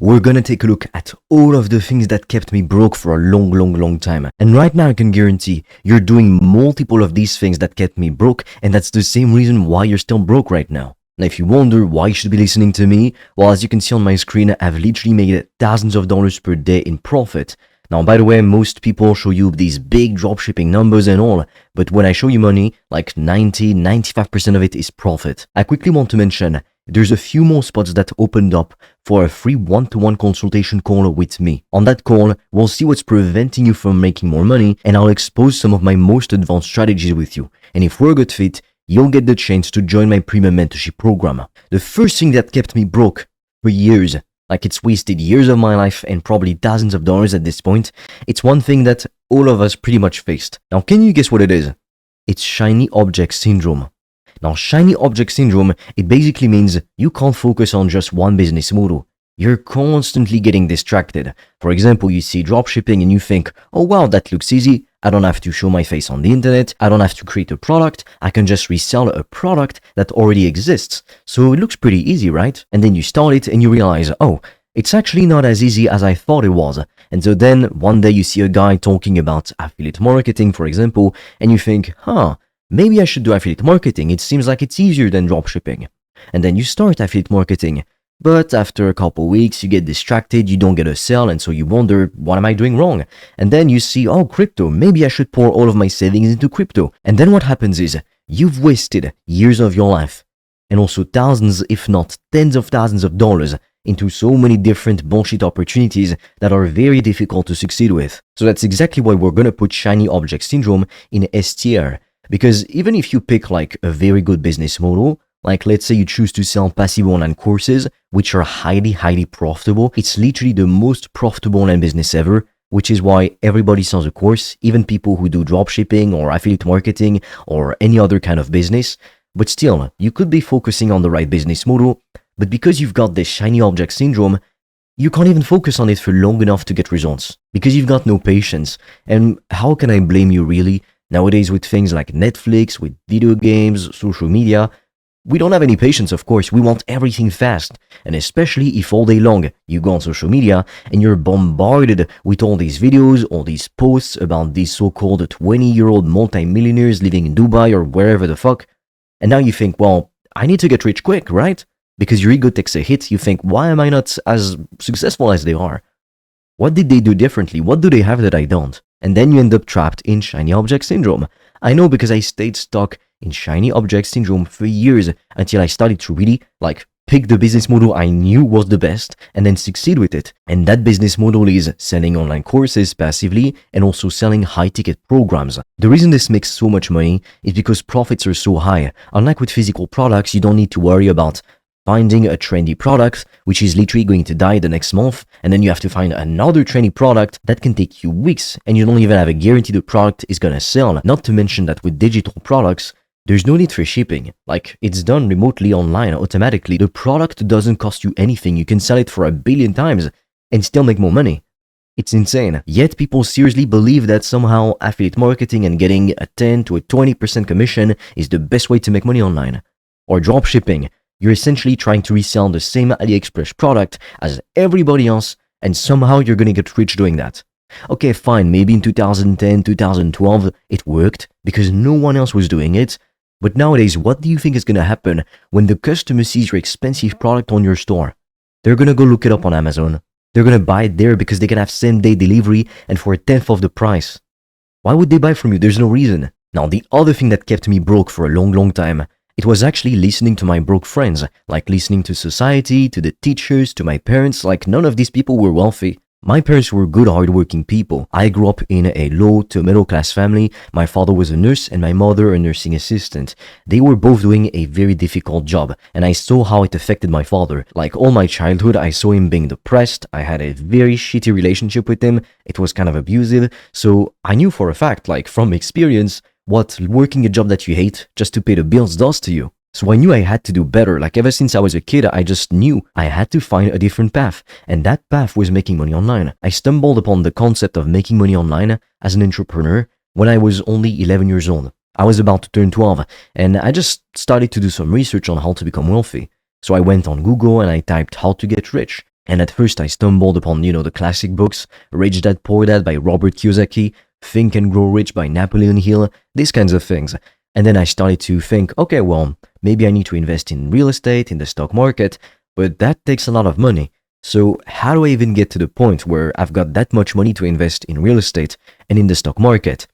we're gonna take a look at all of the things that kept me broke for a long time. And right now I can guarantee you're doing multiple of these things that kept me broke, and that's the same reason why you're still broke right now. Now, if you wonder why you should be listening to me, well, as you can see on my screen, I've literally made thousands of dollars per day in profit. Now, by the way, most people show you these big dropshipping numbers and all, but when I show you money, like 95% of it is profit. I quickly want to mention, there's a few more spots that opened up for a free one-to-one consultation call with me. On that call, we'll see what's preventing you from making more money, and I'll expose some of my most advanced strategies with you. And if we're a good fit, you'll get the chance to join my premium mentorship program. The first thing that kept me broke for years, like it's wasted years of my life and probably thousands of dollars at this point, it's one thing that all of us pretty much faced. Now, can you guess what it is? It's shiny object syndrome. Now, shiny object syndrome, it basically means you can't focus on just one business model. You're constantly getting distracted. For example, you see dropshipping and you think, oh wow, that looks easy. I don't have to show my face on the internet. I don't have to create a product. I can just resell a product that already exists. So it looks pretty easy, right? And then you start it and you realize, oh, it's actually not as easy as I thought it was. And so then one day you see a guy talking about affiliate marketing, for example, and you think, maybe I should do affiliate marketing. It seems like it's easier than dropshipping. And then you start affiliate marketing. But after a couple weeks, you get distracted, you don't get a sale, and so you wonder, what am I doing wrong? And then you see, oh, crypto, maybe I should pour all of my savings into crypto. And then what happens is, you've wasted years of your life, and also thousands, if not tens of thousands of dollars into so many different bullshit opportunities that are very difficult to succeed with. So that's exactly why we're gonna put shiny object syndrome in S tier. Because even if you pick like a very good business model, like let's say you choose to sell passive online courses, which are highly profitable. It's literally the most profitable online business ever, which is why everybody sells a course, even people who do dropshipping or affiliate marketing or any other kind of business. But still, you could be focusing on the right business model, but because you've got this shiny object syndrome, you can't even focus on it for long enough to get results because you've got no patience. And how can I blame you really? Nowadays with things like Netflix, with video games, social media, we don't have any patience, of course. We want everything fast. And especially if all day long you go on social media and you're bombarded with all these videos, all these posts about these so-called 20-year-old multimillionaires living in Dubai or wherever the fuck. And now you think, well, I need to get rich quick, right? Because your ego takes a hit. You think, why am I not as successful as they are? What did they do differently? What do they have that I don't? And then you end up trapped in shiny object syndrome. I know because I stayed stuck in shiny object syndrome for years until I started to really pick the business model I knew was the best and then succeed with it. And that business model is selling online courses passively and also selling high ticket programs. The reason this makes so much money is because profits are so high. Unlike with physical products, you don't need to worry about finding a trendy product, which is literally going to die the next month, and then you have to find another trendy product that can take you weeks, and you don't even have a guarantee the product is gonna sell. Not to mention that with digital products, there's no need for shipping. It's done remotely online automatically. The product doesn't cost you anything. You can sell it for 1 billion times and still make more money. It's insane. Yet people seriously believe that somehow affiliate marketing and getting a 10 to a 20% commission is the best way to make money online. Or dropshipping. You're essentially trying to resell the same AliExpress product as everybody else, and somehow you're gonna get rich doing that. Okay, fine, maybe in 2010, 2012, it worked because no one else was doing it. But nowadays, what do you think is gonna happen when the customer sees your expensive product on your store? They're gonna go look it up on Amazon. They're gonna buy it there because they can have same-day delivery and for 1/10 of the price. Why would they buy from you? There's no reason. Now, the other thing that kept me broke for a long time, it was actually listening to my broke friends, like listening to society, to the teachers, to my parents. None of these people were wealthy. My parents were good, hardworking people. I grew up in a low to middle class family. My father was a nurse and my mother a nursing assistant. They were both doing a very difficult job, and I saw how it affected my father. All my childhood, I saw him being depressed. I had a very shitty relationship with him. It was kind of abusive. So I knew for a fact, from experience, what working a job that you hate just to pay the bills does to you. So I knew I had to do better. Ever since I was a kid, I just knew I had to find a different path. And that path was making money online. I stumbled upon the concept of making money online as an entrepreneur when I was only 11 years old. I was about to turn 12, and I just started to do some research on how to become wealthy. So I went on Google and I typed how to get rich. And at first I stumbled upon, the classic books, Rich Dad Poor Dad by Robert Kiyosaki, Think and Grow Rich by Napoleon Hill, these kinds of things. And then I started to think, okay, well, maybe I need to invest in real estate, in the stock market, but that takes a lot of money. So how do I even get to the point where I've got that much money to invest in real estate and in the stock market?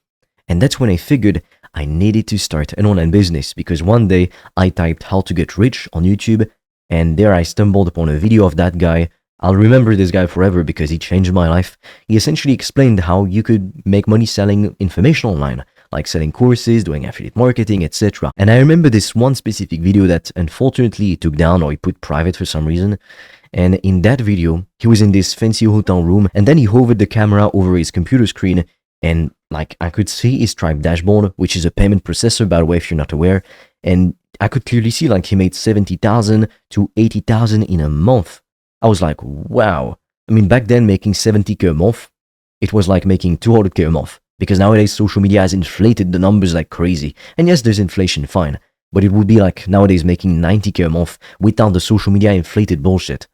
And that's when I figured I needed to start an online business, because one day I typed how to get rich on YouTube, and there I stumbled upon a video of that guy. I'll remember this guy forever because he changed my life. He essentially explained how you could make money selling information online, like selling courses, doing affiliate marketing, etc. And I remember this one specific video that unfortunately he took down, or he put private for some reason. And in that video, he was in this fancy hotel room, and then he hovered the camera over his computer screen, and like I could see his Stripe dashboard, which is a payment processor, by the way, if you're not aware. And I could clearly see like he made 70,000 to 80,000 in a month. I was like, wow. I mean, back then making 70K a month, it was like making 200K a month, because nowadays social media has inflated the numbers like crazy. And yes, there's inflation, fine, but it would be like nowadays making 90K a month without the social media inflated bullshit.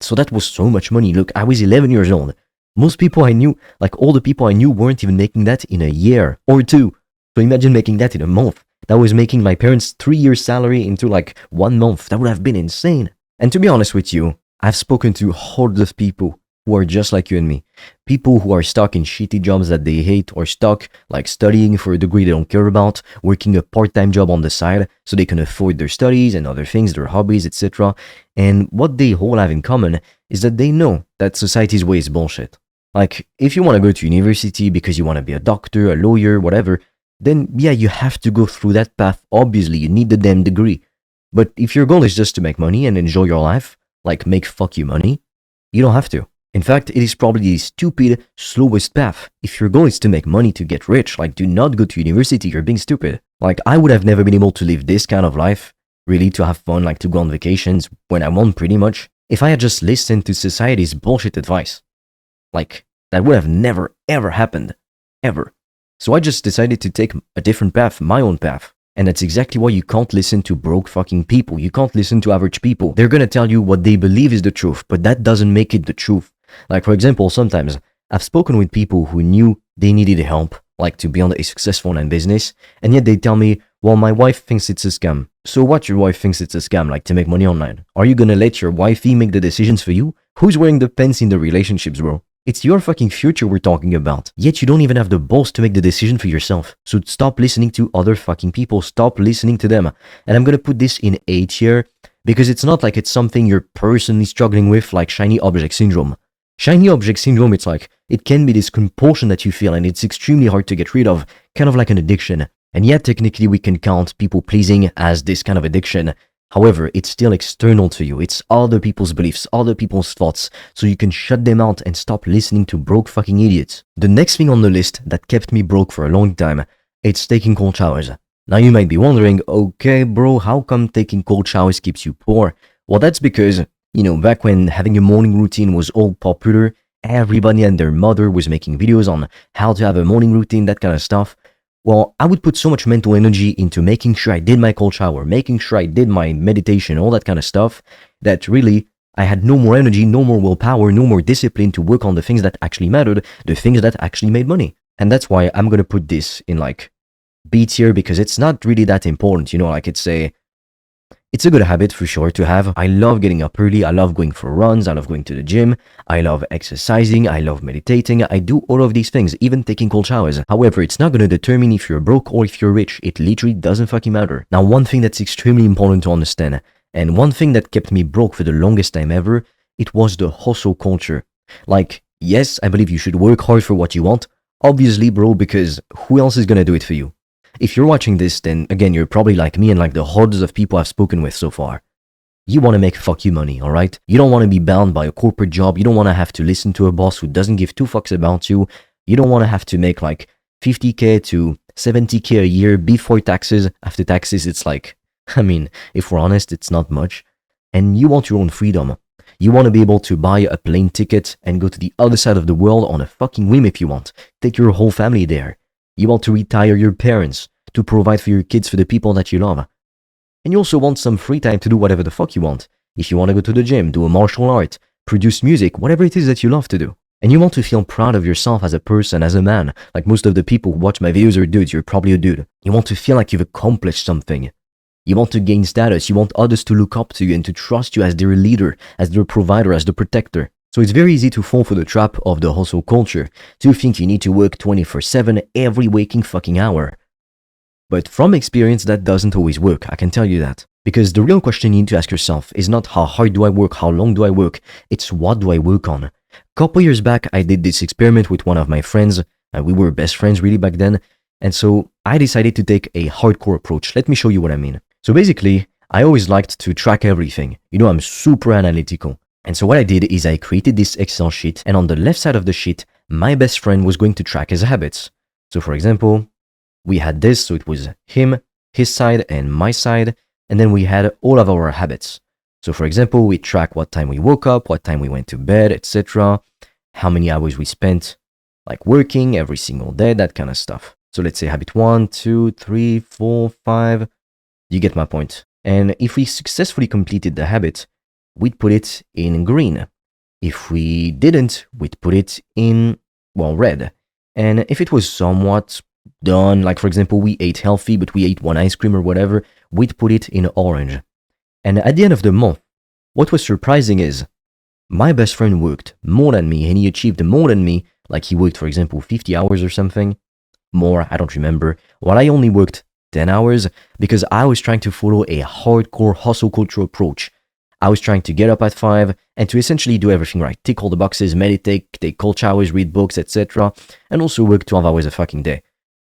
So that was so much money. Look, I was 11 years old. Most people I knew, like all the people I knew, weren't even making that in a year or two. So imagine making that in a month. That was making my parents' 3 years salary into like 1 month. That would have been insane. And to be honest with you, I've spoken to hordes of people who are just like you and me. People who are stuck in shitty jobs that they hate, or stuck like studying for a degree they don't care about, working a part-time job on the side so they can afford their studies and other things, their hobbies, etc. And what they all have in common is that they know that society's way is bullshit. Like, if you want to go to university because you want to be a doctor, a lawyer, whatever, then yeah, you have to go through that path. Obviously, you need the damn degree. But if your goal is just to make money and enjoy your life, like make fuck you money, you don't have to. In fact, it is probably the stupid, slowest path. If your goal is to make money, to get rich, like do not go to university, you're being stupid. Like, I would have never been able to live this kind of life, really to have fun, like to go on vacations when I want pretty much, if I had just listened to society's bullshit advice. Like, that would have never ever happened. Ever. So I just decided to take a different path, my own path. And that's exactly why you can't listen to broke fucking people. You can't listen to average people. They're gonna tell you what they believe is the truth, but that doesn't make it the truth. Like, for example, sometimes I've spoken with people who knew they needed help, like to build a successful online business, and yet they tell me, well, my wife thinks it's a scam. So what, your wife thinks it's a scam, like to make money online? Are you gonna let your wifey make the decisions for you? Who's wearing the pants in the relationships, bro? It's your fucking future we're talking about. Yet you don't even have the balls to make the decision for yourself. So stop listening to other fucking people. Stop listening to them. And I'm gonna put this in A tier, because it's not like it's something you're personally struggling with, like shiny object syndrome. Shiny object syndrome, it's like, it can be this compulsion that you feel, and it's extremely hard to get rid of, kind of like an addiction. And yet technically we can count people pleasing as this kind of addiction. However, it's still external to you. It's other people's beliefs, other people's thoughts, so you can shut them out and stop listening to broke fucking idiots. The next thing on the list that kept me broke for a long time, it's taking cold showers. Now you might be wondering, okay bro, how come taking cold showers keeps you poor? Well, that's because, back when having a morning routine was all popular, everybody and their mother was making videos on how to have a morning routine, that kind of stuff. Well, I would put so much mental energy into making sure I did my cold shower, making sure I did my meditation, all that kind of stuff, that really I had no more energy, no more willpower, no more discipline to work on the things that actually mattered, the things that actually made money. And that's why I'm gonna put this in like B tier, because it's not really that important, like it's a good habit for sure to have. I love getting up early. I love going for runs. I love going to the gym. I love exercising. I love meditating. I do all of these things, even taking cold showers. However, it's not going to determine if you're broke or if you're rich. It literally doesn't fucking matter. Now, one thing that's extremely important to understand, and one thing that kept me broke for the longest time ever, it was the hustle culture. Like, yes, I believe you should work hard for what you want. Obviously, bro, because who else is going to do it for you? If you're watching this, then again, you're probably like me and like the hordes of people I've spoken with so far. You want to make fuck you money, alright? You don't want to be bound by a corporate job. You don't want to have to listen to a boss who doesn't give two fucks about you. You don't want to have to make like 50K to 70K a year before taxes. After taxes, it's like, if we're honest, it's not much. And you want your own freedom. You want to be able to buy a plane ticket and go to the other side of the world on a fucking whim if you want. Take your whole family there. You want to retire your parents, to provide for your kids, for the people that you love. And you also want some free time to do whatever the fuck you want. If you want to go to the gym, do a martial art, produce music, whatever it is that you love to do. And you want to feel proud of yourself as a person, as a man. Like most of the people who watch my videos are dudes, you're probably a dude. You want to feel like you've accomplished something. You want to gain status, you want others to look up to you and to trust you as their leader, as their provider, as the protector. So it's very easy to fall for the trap of the hustle culture, to think you need to work 24/7 every waking fucking hour. But from experience, that doesn't always work, I can tell you that. Because the real question you need to ask yourself is not how hard do I work, how long do I work, it's what do I work on. A couple years back, I did this experiment with one of my friends. We were best friends really back then. And so I decided to take a hardcore approach. Let me show you what I mean. So basically, I always liked to track everything. You know, I'm super analytical. And so what I did is I created this Excel sheet, and on the left side of the sheet, my best friend was going to track his habits. So for example, we had this, so it was him, his side, and my side, and then we had all of our habits. So for example, we track what time we woke up, what time we went to bed, etc., how many hours we spent like working every single day, that kind of stuff. So let's say habit 1, 2, 3, 4, 5. You get my point. And if we successfully completed the habit, we'd put it in green. If we didn't, we'd put it in, well, red. And if it was somewhat done, like for example, we ate healthy, but we ate one ice cream or whatever, we'd put it in orange. And at the end of the month, what was surprising is my best friend worked more than me, and he achieved more than me. Like he worked, for example, 50 hours or something. More, I don't remember. While I only worked 10 hours because I was trying to follow a hardcore hustle culture approach. I was trying to get up at 5 and to essentially do everything right. Tick all the boxes, meditate, take cold showers, read books, etc. And also work 12 hours a fucking day.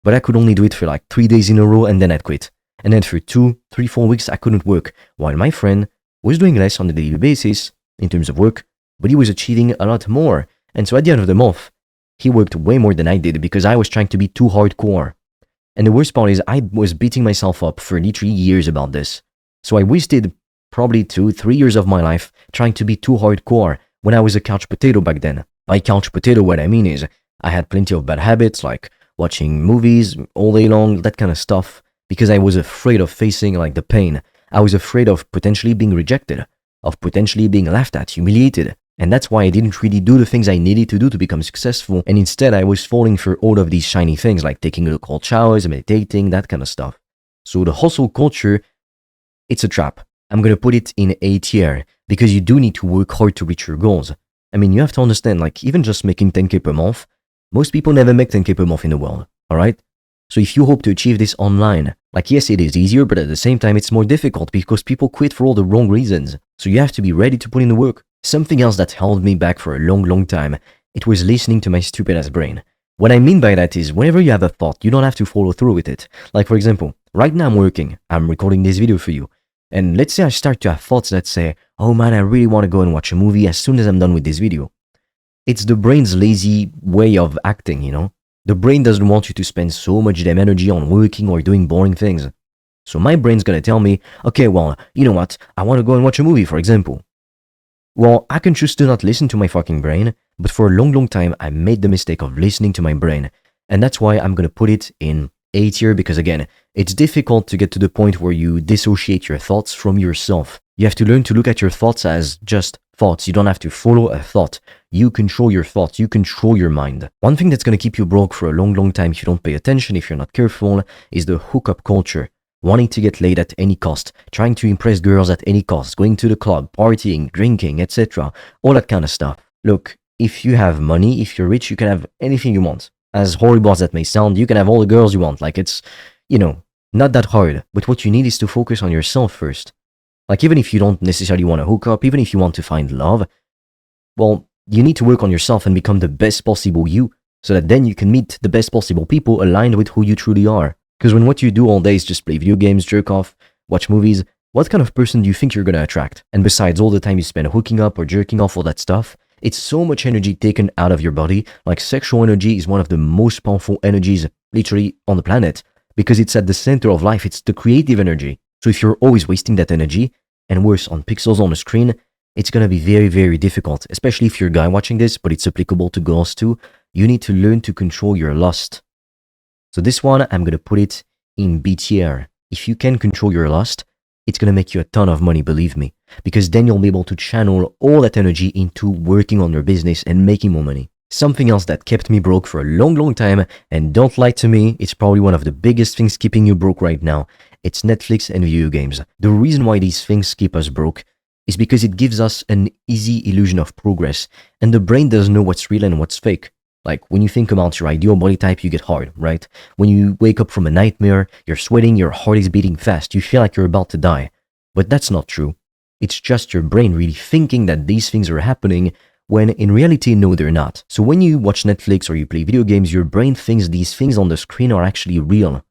But I could only do it for like 3 days in a row and then I'd quit. And then for 2, 3, 4 weeks, I couldn't work. While my friend was doing less on a daily basis in terms of work, but he was achieving a lot more. And so at the end of the month, he worked way more than I did because I was trying to be too hardcore. And the worst part is I was beating myself up for literally years about this. So I wasted probably 2, 3 years of my life trying to be too hardcore when I was a couch potato back then. By couch potato, what I mean is I had plenty of bad habits like watching movies all day long, that kind of stuff, because I was afraid of facing like the pain. I was afraid of potentially being rejected, of potentially being laughed at, humiliated. And that's why I didn't really do the things I needed to do to become successful. And instead, I was falling for all of these shiny things like taking the cold showers, meditating, that kind of stuff. So the hustle culture, it's a trap. I'm going to put it in A tier because you do need to work hard to reach your goals. I mean, you have to understand, like even just making 10K per month, most people never make 10K per month in the world, all right? So if you hope to achieve this online, like yes, it is easier, but at the same time, it's more difficult because people quit for all the wrong reasons. So you have to be ready to put in the work. Something else that held me back for a long time, it was listening to my stupid ass brain. What I mean by that is whenever you have a thought, you don't have to follow through with it. Like for example, right now I'm working, I'm recording this video for you. And let's say I start to have thoughts that say, oh man, I really want to go and watch a movie as soon as I'm done with this video. It's the brain's lazy way of acting, you know? The brain doesn't want you to spend so much damn energy on working or doing boring things. So my brain's gonna tell me, okay, well, you know what? I want to go and watch a movie, for example. Well, I can choose to not listen to my fucking brain, but for a long time, I made the mistake of listening to my brain. And that's why I'm gonna put it in A tier because again, it's difficult to get to the point where you dissociate your thoughts from yourself. You have to learn to look at your thoughts as just thoughts. You don't have to follow a thought. You control your thoughts. You control your mind. One thing that's gonna keep you broke for a long time if you don't pay attention, if you're not careful, is the hookup culture. Wanting to get laid at any cost, trying to impress girls at any cost, going to the club, partying, drinking, etc. All that kind of stuff. Look, if you have money, if you're rich, you can have anything you want. As horrible as that may sound, you can have all the girls you want. Like it's, you know, not that hard. But what you need is to focus on yourself first. Like even if you don't necessarily want to hook up, even if you want to find love, well, you need to work on yourself and become the best possible you, so that then you can meet the best possible people aligned with who you truly are. Because when what you do all day is just play video games, jerk off, watch movies, what kind of person do you think you're gonna attract? And besides all the time you spend hooking up or jerking off, all that stuff, it's so much energy taken out of your body. Like sexual energy is one of the most powerful energies literally on the planet because it's at the center of life. It's the creative energy. So if you're always wasting that energy, and worse, on pixels on a screen, it's gonna be very difficult, especially if you're a guy watching this, but it's applicable to girls too. You need to learn to control your lust. So this one, I'm gonna put it in B tier. If you can control your lust, it's gonna make you a ton of money, believe me. because then you'll be able to channel all that energy into working on your business and making more money. Something else that kept me broke for a long, long time, and don't lie to me, it's probably one of the biggest things keeping you broke right now. It's Netflix and video games. The reason why these things keep us broke is because it gives us an easy illusion of progress, and the brain doesn't know what's real and what's fake. Like when you think about your ideal body type, you get hard, right? When you wake up from a nightmare, you're sweating, your heart is beating fast, you feel like you're about to die. But that's not true. It's just your brain really thinking that these things are happening when in reality, no, they're not. So when you watch Netflix or you play video games, your brain thinks these things on the screen are actually real.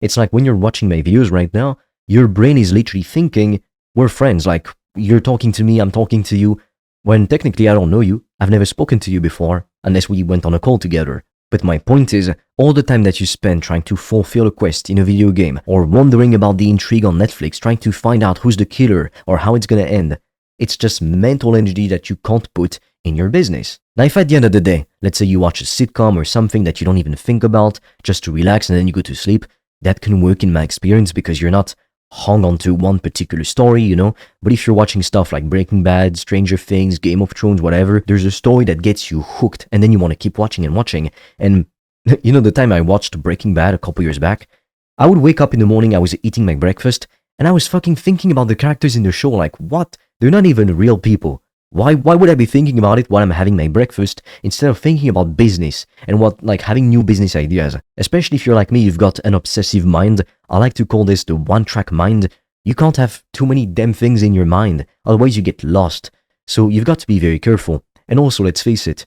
It's like when you're watching my videos right now, your brain is literally thinking, we're friends, like you're talking to me, I'm talking to you, when technically I don't know you, I've never spoken to you before, unless we went on a call together. But my point is, all the time that you spend trying to fulfill a quest in a video game, or wondering about the intrigue on Netflix, trying to find out who's the killer or how it's gonna end, it's just mental energy that you can't put in your business. Now, if at the end of the day, let's say you watch a sitcom or something that you don't even think about, just to relax and then you go to sleep, that can work in my experience because you're not hung onto one particular story, you know? But if you're watching stuff like Breaking Bad, Stranger Things, Game of Thrones, whatever, there's a story that gets you hooked and then you want to keep watching and watching. And you know, the time I watched Breaking Bad a couple years back, I would wake up in the morning, I was eating my breakfast, and I was fucking thinking about the characters in the show, like, what? They're not even real people. Why would I be thinking about it while I'm having my breakfast instead of thinking about business and having new business ideas? Especially if you're like me, you've got an obsessive mind. I like to call this the one-track mind. You can't have too many damn things in your mind, otherwise you get lost. So you've got to be very careful. And also, let's face it,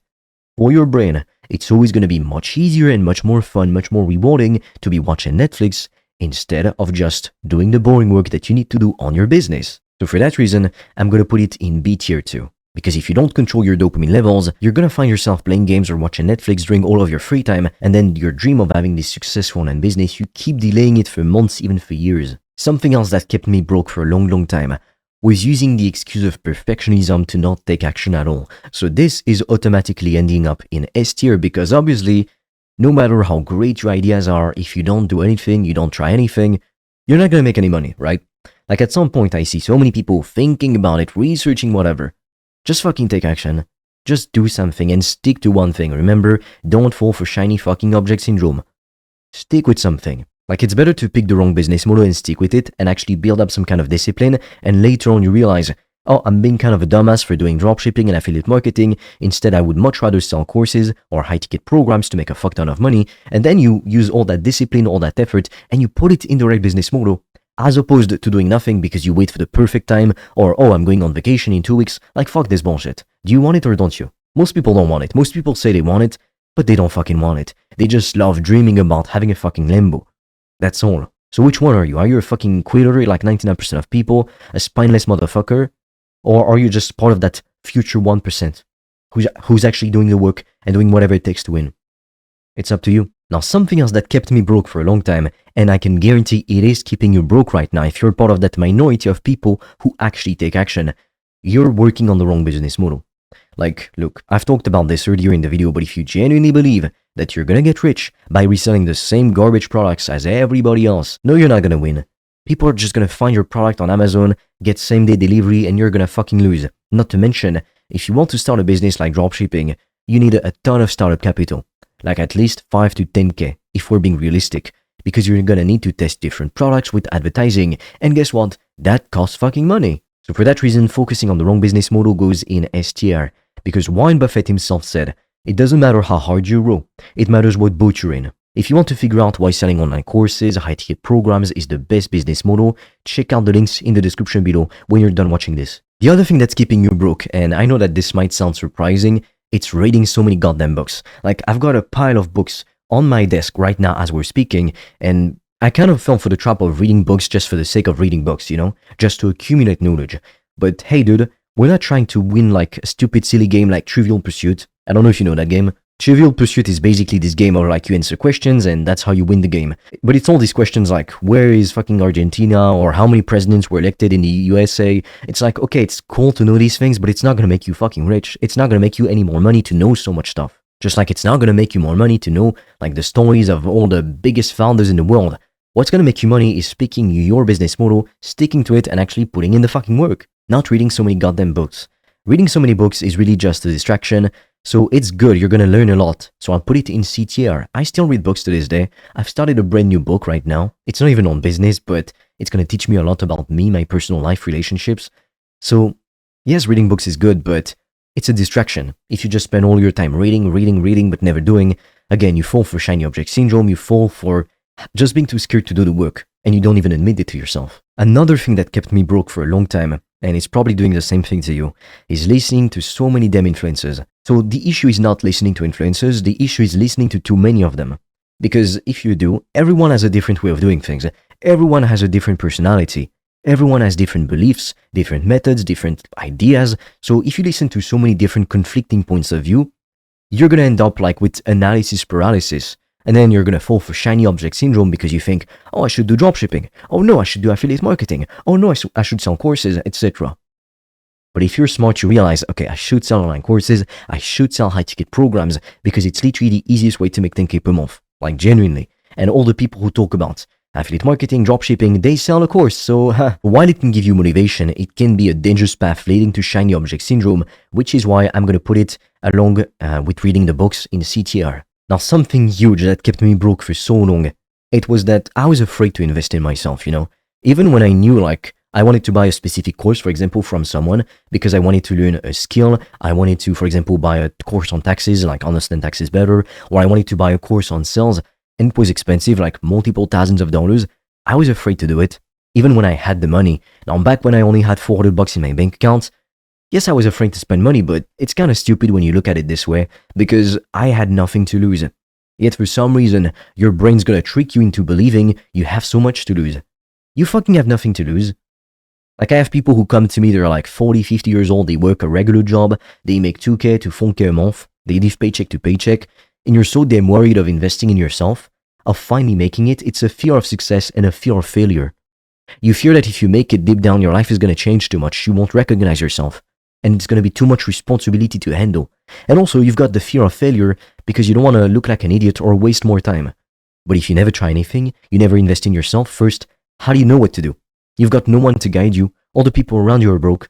for your brain, it's always going to be much easier and much more fun, much more rewarding to be watching Netflix instead of just doing the boring work that you need to do on your business. So for that reason, I'm going to put it in B tier too. Because if you don't control your dopamine levels, you're going to find yourself playing games or watching Netflix during all of your free time, and then your dream of having this successful online business, you keep delaying it for months, even for years. Something else that kept me broke for a long, long time was using the excuse of perfectionism to not take action at all. So this is automatically ending up in S tier because obviously, no matter how great your ideas are, if you don't do anything, you don't try anything, you're not going to make any money, right? Like at some point, I see so many people thinking about it, researching whatever. Just fucking take action. Just do something and stick to one thing. Remember, don't fall for shiny fucking object syndrome. Stick with something. Like it's better to pick the wrong business model and stick with it and actually build up some kind of discipline, and later on you realize, oh, I'm being kind of a dumbass for doing dropshipping and affiliate marketing. Instead, I would much rather sell courses or high-ticket programs to make a fuck ton of money, and then you use all that discipline, all that effort, and you put it in the right business model, as opposed to doing nothing because you wait for the perfect time, or, oh, I'm going on vacation in 2 weeks. Like, fuck this bullshit. Do you want it or don't you? Most people don't want it. Most people say they want it, but they don't fucking want it. They just love dreaming about having a fucking Lambo. That's all. So which one are you? Are you a fucking quitter like 99% of people, a spineless motherfucker? Or are you just part of that future 1% who's actually doing the work and doing whatever it takes to win? It's up to you. Now, something else that kept me broke for a long time, and I can guarantee it is keeping you broke right now if you're part of that minority of people who actually take action, you're working on the wrong business model. Like, look, I've talked about this earlier in the video, but if you genuinely believe that you're gonna get rich by reselling the same garbage products as everybody else, no, you're not gonna win. People are just gonna find your product on Amazon, get same-day delivery, and you're gonna fucking lose. Not to mention, if you want to start a business like dropshipping, you need a ton of startup capital. Like at least 5 to 10k if we're being realistic, because you're gonna need to test different products with advertising, and guess what? That costs fucking money. So for that reason, focusing on the wrong business model goes in S tier, because Warren Buffett himself said, it doesn't matter how hard you row, it matters what boat you're in. If you want to figure out why selling online courses, high-ticket programs is the best business model, check out the links in the description below when you're done watching this. The other thing that's keeping you broke, and I know that this might sound surprising, it's reading so many goddamn books. Like, I've got a pile of books on my desk right now as we're speaking, and I kind of fell for the trap of reading books just for the sake of reading books, you know? Just to accumulate knowledge. But hey dude, we're not trying to win like a stupid silly game like Trivial Pursuit. I don't know if you know that game. Trivial Pursuit is basically this game where like you answer questions and that's how you win the game. But it's all these questions like, where is fucking Argentina, or how many presidents were elected in the USA? It's like, okay, it's cool to know these things, but it's not gonna make you fucking rich. It's not gonna make you any more money to know so much stuff. Just like it's not gonna make you more money to know like the stories of all the biggest founders in the world. What's gonna make you money is picking your business model, sticking to it, and actually putting in the fucking work. not reading so many goddamn books. Reading so many books is really just a distraction, so it's good, you're gonna learn a lot. So I'll put it in CTR. I still read books to this day. I've started a brand new book right now. It's not even on business, but it's gonna teach me a lot about me, my personal life, relationships. So yes, reading books is good, but it's a distraction. If you just spend all your time reading, but never doing, again, you fall for shiny object syndrome, you fall for just being too scared to do the work, and you don't even admit it to yourself. Another thing that kept me broke for a long time, and it's probably doing the same thing to you, is listening to so many damn influencers. So the issue is not listening to influencers, the issue is listening to too many of them. Because if you do, everyone has a different way of doing things. Everyone has a different personality. Everyone has different beliefs, different methods, different ideas. So if you listen to so many different conflicting points of view, you're gonna end up like with analysis paralysis. And then you're gonna fall for shiny object syndrome because you think, oh, I should do dropshipping. Oh no, I should do affiliate marketing. Oh no, I should sell courses, etc. But if you're smart, you realize, okay, I should sell online courses, I should sell high ticket programs because it's literally the easiest way to make 10K per month. Like genuinely. And all the people who talk about affiliate marketing, dropshipping, they sell a course. So while it can give you motivation, it can be a dangerous path leading to shiny object syndrome, which is why I'm gonna put it along with reading the books in CTR. Now, something huge that kept me broke for so long, it was that I was afraid to invest in myself, you know? Even when I knew, like, I wanted to buy a specific course, for example, from someone, because I wanted to learn a skill, I wanted to, for example, buy a course on taxes, like understand taxes better, or I wanted to buy a course on sales, and it was expensive, like multiple thousands of dollars, I was afraid to do it, even when I had the money. Now, back when I only had $400 in my bank account, yes, I was afraid to spend money, but it's kind of stupid when you look at it this way, because I had nothing to lose. Yet for some reason, your brain's gonna trick you into believing you have so much to lose. You fucking have nothing to lose. Like, I have people who come to me, they're like 40, 50 years old, they work a regular job, they make 2K to 4K a month, they live paycheck to paycheck, and you're so damn worried of investing in yourself, of finally making it. It's a fear of success and a fear of failure. You fear that if you make it deep down, your life is gonna change too much, you won't recognize yourself, and it's gonna be too much responsibility to handle. And also, you've got the fear of failure because you don't wanna look like an idiot or waste more time. But if you never try anything, you never invest in yourself first, how do you know what to do? You've got no one to guide you, all the people around you are broke.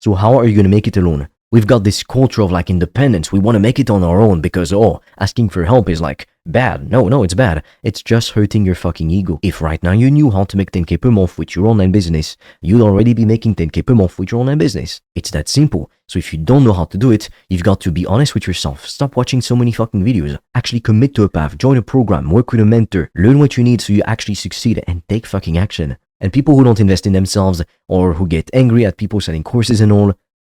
So how are you gonna make it alone? We've got this culture of like independence. We want to make it on our own because, oh, asking for help is like bad. No, it's bad. It's just hurting your fucking ego. If right now you knew how to make 10K per month with your online business, you'd already be making 10K per month with your online business. It's that simple. So if you don't know how to do it, you've got to be honest with yourself. Stop watching so many fucking videos. Actually commit to a path, join a program, work with a mentor, learn what you need so you actually succeed and take fucking action. And people who don't invest in themselves or who get angry at people selling courses and all,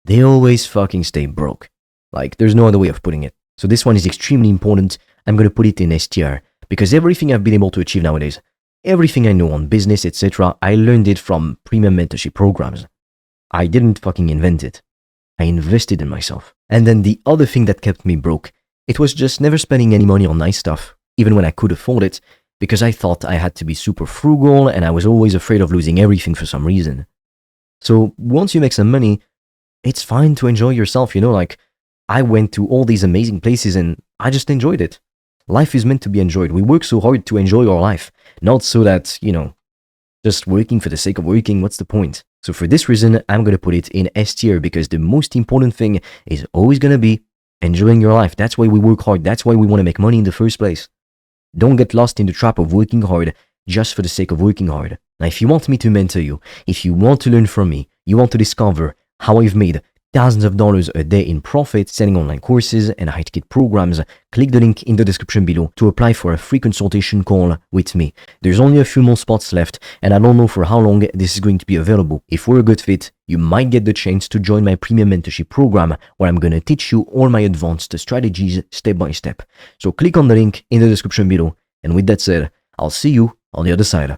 they always fucking stay broke. Like, there's no other way of putting it. So this one is extremely important. I'm gonna put it in STR because everything I've been able to achieve nowadays, everything I know on business, etc., I learned it from premium mentorship programs. I didn't fucking invent it. I invested in myself. And then the other thing that kept me broke, it was just never spending any money on nice stuff, even when I could afford it, because I thought I had to be super frugal and I was always afraid of losing everything for some reason. So once you make some money, it's fine to enjoy yourself, you know, like I went to all these amazing places and I just enjoyed it. Life is meant to be enjoyed. We work so hard to enjoy our life, not so that, you know, just working for the sake of working, what's the point? So for this reason, I'm going to put it in S tier because the most important thing is always going to be enjoying your life. That's why we work hard. That's why we want to make money in the first place. Don't get lost in the trap of working hard just for the sake of working hard. Now, if you want me to mentor you, if you want to learn from me, you want to discover how I've made thousands of dollars a day in profit selling online courses and high-ticket programs, click the link in the description below to apply for a free consultation call with me. There's only a few more spots left, and I don't know for how long this is going to be available. If we're a good fit, you might get the chance to join my premium mentorship program where I'm going to teach you all my advanced strategies step by step. So click on the link in the description below, and with that said, I'll see you on the other side.